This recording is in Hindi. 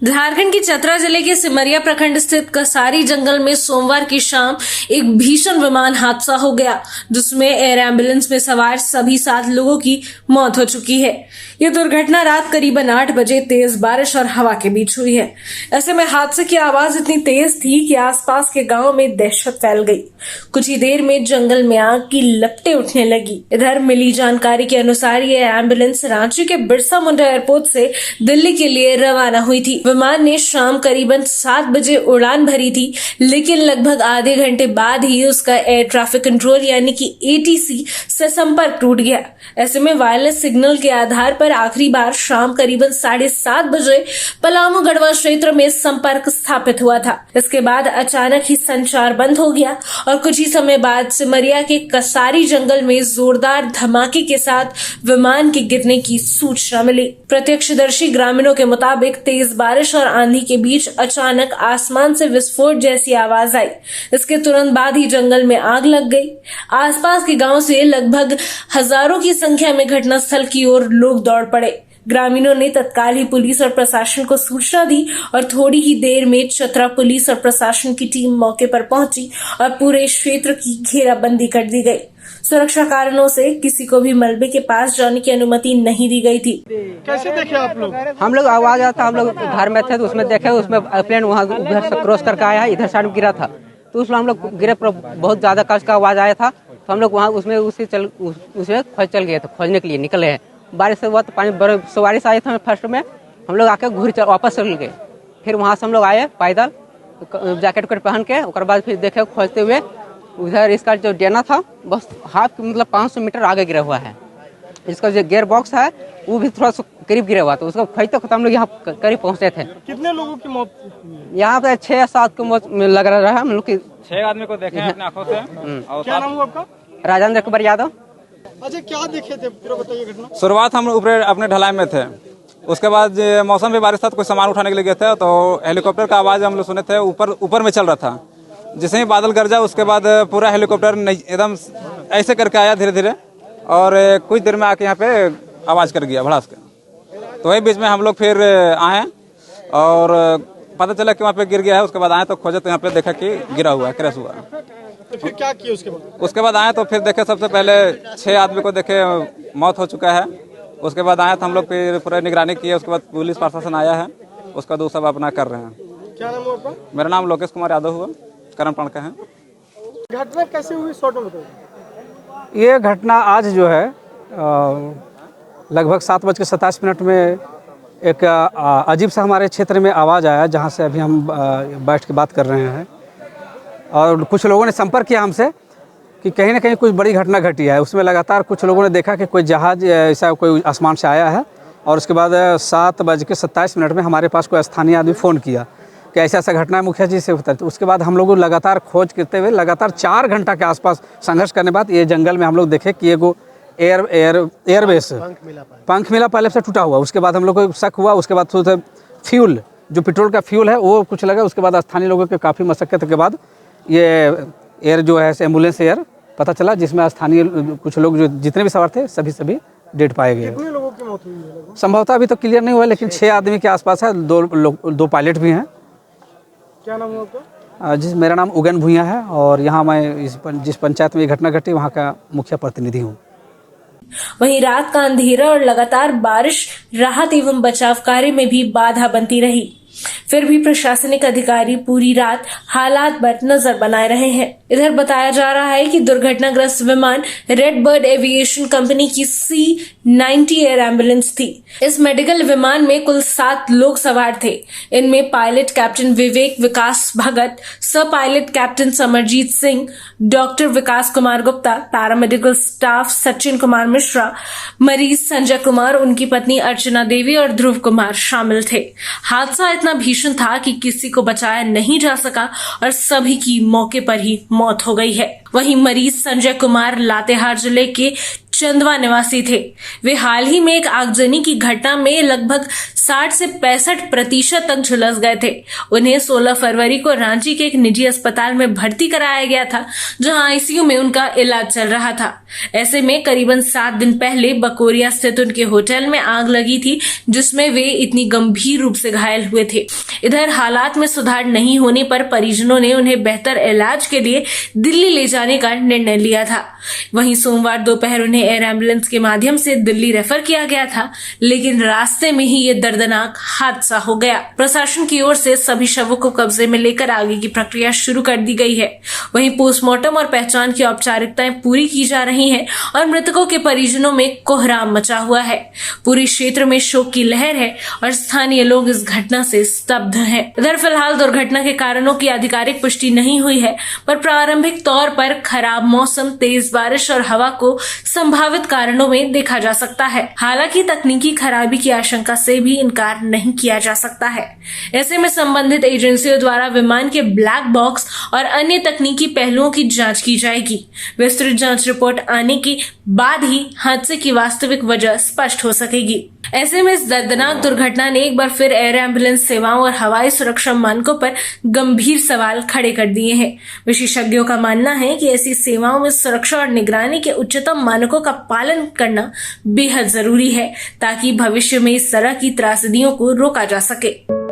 झारखंड के चतरा जिले के सिमरिया प्रखंड स्थित कसारी जंगल में सोमवार की शाम एक भीषण विमान हादसा हो गया, जिसमें एयर एम्बुलेंस में सवार सभी 7 लोगों की मौत हो चुकी है। यह दुर्घटना रात करीबन 8 बजे तेज बारिश और हवा के बीच हुई है। ऐसे में हादसे की आवाज इतनी तेज थी कि आसपास के गांव में दहशत फैल गई। कुछ ही देर में जंगल में आग की लपटें उठने लगी। इधर मिली जानकारी के अनुसार यह एम्बुलेंस रांची के बिरसा मुंडा एयरपोर्ट से दिल्ली के लिए रवाना हुई थी। विमान ने शाम करीबन 7 बजे उड़ान भरी थी, लेकिन लगभग आधे घंटे बाद ही उसका एयर ट्रैफिक कंट्रोल यानी कि ATC से संपर्क टूट गया। ऐसे में वायरलेस सिग्नल के आधार पर आखिरी बार शाम करीबन 7:30 बजे पलामू गढ़वा क्षेत्र में संपर्क स्थापित हुआ था। इसके बाद अचानक ही संचार बंद हो गया और कुछ ही समय बाद सिमरिया के कसारी जंगल में जोरदार धमाके के साथ विमान के गिरने की सूचना मिली। प्रत्यक्षदर्शी ग्रामीणों के मुताबिक तेज बारिश और आंधी के बीच अचानक आसमान से विस्फोट जैसी आवाज आई। इसके तुरंत बाद ही जंगल में आग लग गई। आसपास के गांव से लगभग हजारों की संख्या में घटनास्थल की ओर लोग दौड़ पड़े। ग्रामीणों ने तत्काल ही पुलिस और प्रशासन को सूचना दी और थोड़ी ही देर में चतरा पुलिस और प्रशासन की टीम मौके पर पहुंची और पूरे क्षेत्र की घेराबंदी कर दी गई। सुरक्षा कारणों से किसी को भी मलबे के पास जाने की अनुमति नहीं दी गई थी। कैसे देखे आप लोग? हम लोग आवाज आया था, हम लोग घर में थे तो उसमें देखे, उसमें प्लेन वहाँ उधर से क्रॉस करके आया है, इधर साइड में गिरा था तो उसमें हम लोग गिरे पर बहुत ज्यादा कस का आवाज आया था तो हम लोग वहाँ उसमें खोज चल गए थे, खोजने के लिए निकले हैं। बारिश से बहुत पानी बारिश आए थे फर्स्ट में, हम लोग आके वापस चल गए। फिर वहाँ से हम लोग आए पैदल, जैकेट पहन के, उसके बाद फिर देखे खोजते हुए उधर इसका जो डेना था बस हाफ मतलब 500 मीटर आगे गिरा हुआ है। इसका जो गियर बॉक्स है वो भी थोड़ा सा करीब गिरा हुआ, तो उसको खोजते खोजते हम लोग यहाँ करीब पहुँचे थे। कितने लोगों की मौत? यहाँ पे 6-7 की मौत लग रहा है। हम लोग 6 आदमी को देखे अपने आंखों से। क्या नाम हुआ आपका? राजेंद्र कुमार यादव। अच्छा, क्या देखे थे पूरा बताइए घटना। शुरुआत हम ऊपर अपने ढलाई में थे, उसके बाद मौसम भी बारिश था तो कुछ सामान उठाने के लिए गए थे तो हेलीकॉप्टर का आवाज हम लोग सुने थे, ऊपर में चल रहा था। जैसे ही बादल गरजा उसके बाद पूरा हेलीकॉप्टर एकदम ऐसे करके आया धीरे धीरे और कुछ देर में आके यहाँ पे आवाज कर गया भड़ास के। तो वही बीच में हम लोग फिर आए और पता चला कि वहाँ पे गिर गया है। उसके बाद आए तो खोजे तो यहाँ पे देखा कि गिरा हुआ है, क्रैश हुआ। तो फिर क्या किया उसके बाद? उसके बाद आए तो फिर देखे, सबसे पहले 6 आदमी को देखे मौत हो चुका है। उसके बाद आए तो हम लोग फिर पूरा निगरानी किए। उसके बाद पुलिस प्रशासन आया है, उसका दूसरा सब अपना कर रहे हैं। क्या नाम हुआ आपका? मेरा नाम लोकेश कुमार यादव हुआ, करमपाड़ का है। घटना कैसे हुई, शॉर्ट में बताइए। ये घटना आज जो है लगभग 7:27 में एक अजीब सा हमारे क्षेत्र में आवाज़ आया, जहाँ से अभी हम बैठ के बात कर रहे हैं। और कुछ लोगों ने संपर्क किया हमसे कि कहीं ना कहीं कुछ बड़ी घटना घटी है। उसमें लगातार कुछ लोगों ने देखा कि कोई जहाज़ ऐसा कोई आसमान से आया है। और उसके बाद 7:27 में हमारे पास कोई स्थानीय आदमी फ़ोन किया कि ऐसा ऐसा घटना है, मुखिया जी से होता है। तो उसके बाद हम लोग लगातार खोज करते हुए लगातार 4 घंटा के आसपास संघर्ष करने बाद ये जंगल में हम लोग देखे कि एगो एयरबेस पंख मिला पहले से टूटा हुआ। उसके बाद हम लोग को शक हुआ। उसके बाद थोड़ा फ्यूल, जो पेट्रोल का फ्यूल है वो कुछ लगा। उसके बाद स्थानीय लोगों के काफ़ी मशक्कत के बाद ये एयर जो है एम्बुलेंस एयर पता चला, जिसमें स्थानीय कुछ लोग जो जितने भी सवार थे सभी डेड पाए गए। कितने लोगों की मौत हुई है? संभवतः अभी तो क्लियर नहीं हुआ, लेकिन 6 आदमी के आसपास है। 2 पायलट भी हैं। क्या नाम हुआ आपका? मेरा नाम उगन भुइया है और यहाँ मैं जिस पंचायत में ये घटना घटी वहाँ का मुखिया प्रतिनिधि हूँ। वहीं रात का अंधेरा और लगातार बारिश राहत एवं बचाव कार्य में भी बाधा बनती रही। फिर भी प्रशासनिक अधिकारी पूरी रात हालात पर नजर बनाए रहे हैं। इधर बताया जा रहा है कि दुर्घटनाग्रस्त विमान रेड बर्ड एविएशन कंपनी की C-90 एयर एम्बुलेंस थी। इस मेडिकल विमान में कुल 7 लोग सवार थे। इनमें पायलट कैप्टन विवेक Vikas Bhagat, sub pilot captain Samarjeet Singh, doctor Vikas Kumar Gupta, paramedical staff Sachin Kumar Mishra, मरीज संजय कुमार, उनकी पत्नी अर्चना देवी और ध्रुव कुमार शामिल थे। हादसा इतना भीषण था कि किसी को बचाया नहीं जा सका और सभी की मौके पर ही मौत हो गई है। वहीं मरीज संजय कुमार लातेहार जिले के चंदवा निवासी थे। वे हाल ही में एक आगजनी की घटना में लगभग 60 से 65% तक झुलस गए थे। उन्हें 16 फरवरी को रांची के एक निजी अस्पताल में भर्ती कराया गया था, जहां आईसीयू में उनका इलाज चल रहा था। ऐसे में करीबन 7 दिन पहले बकोरिया स्थित उनके होटल में आग लगी थी, जिसमें वे इतनी गंभीर रूप से घायल हुए थे। इधर हालात में सुधार नहीं होने पर परिजनों ने उन्हें बेहतर इलाज के लिए दिल्ली ले जाने का निर्णय लिया था। वहीं सोमवार दोपहर उन्हें एयर एम्बुलेंस के माध्यम से दिल्ली रेफर किया गया था, लेकिन रास्ते में ही ये दर्दनाक हादसा हो गया। प्रशासन की ओर से सभी शवों को कब्जे में लेकर आगे की प्रक्रिया शुरू कर दी गई है। वहीं पोस्टमार्टम और पहचान की औपचारिकताएं पूरी की जा रही हैं और मृतकों के परिजनों में कोहराम मचा हुआ है। पूरे क्षेत्र में शोक की लहर है और स्थानीय लोग इस घटना से स्तब्ध हैं। इधर फिलहाल दुर्घटना के कारणों की आधिकारिक पुष्टि नहीं हुई है, पर प्रारंभिक तौर पर खराब मौसम, तेज बारिश और हवा को संभावित कारणों में देखा जा सकता है। हालांकि तकनीकी खराबी की आशंका से भी इनकार नहीं किया जा सकता है। ऐसे में संबंधित एजेंसियों द्वारा विमान के ब्लैक बॉक्स और अन्य तकनीकी पहलुओं की जांच की जाएगी। विस्तृत जांच रिपोर्ट आने के बाद ही हादसे की वास्तविक वजह स्पष्ट हो सकेगी। ऐसे में इस दर्दनाक दुर्घटना ने एक बार फिर एयर एम्बुलेंस सेवाओं और हवाई सुरक्षा मानकों पर गंभीर सवाल खड़े कर दिए हैं। विशेषज्ञों का मानना है कि ऐसी सेवाओं में सुरक्षा और निगरानी के उच्चतम मानकों का पालन करना बेहद जरूरी है, ताकि भविष्य में इस तरह की त्रासदियों को रोका जा सके।